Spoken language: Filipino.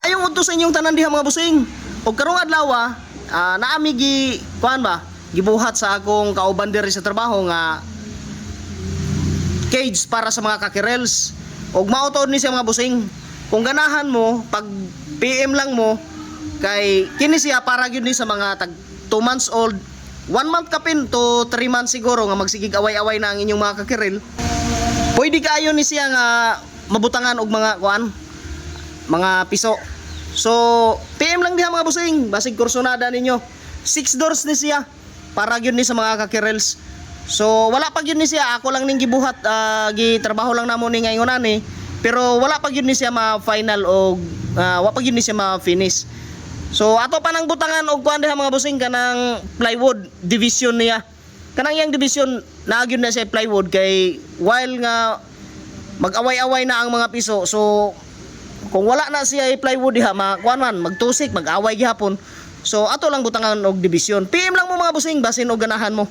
Ayong udto sa inyong tanan diha mga busing. Og karong adlaw naami gi kuan ba? Gibuhat sa akong kauban diri sa trabaho nga cage para sa mga kakirels. Og mautod ni siya mga busing. Kung ganahan mo pag PM lang mo kay kini siya para gyud ni sa mga tag 2 months old, 1 month kapin to 3 months siguro nga magsigig away-away na ang inyong mga kakirel. Pwede kaayo ni siya nga mabutangan og mga kuan, mga piso. So, PM lang diha mga busing, basig kursonada ninyo. 6 doors ni siya para gyud ni sa mga kakirels. So, wala pa gyud ni siya, ako lang ning gibuhat, gitrabaho lang namo ni ngayon ani. Pero wala pa gyud ni siya ma-final og wala pa gyud ni siya ma-finish. So, ato pa nang butangan og kuan diha mga busing kanang plywood division niya. Kanang yang division naa gyud na siya plywood kay while nga mag-away-away na ang mga piso. So, kung wala na siya plywood diha, kuan man magtusik, mag-away gihapon. So ato lang butangan og division. PM lang mo mga busing basin og ganahan mo.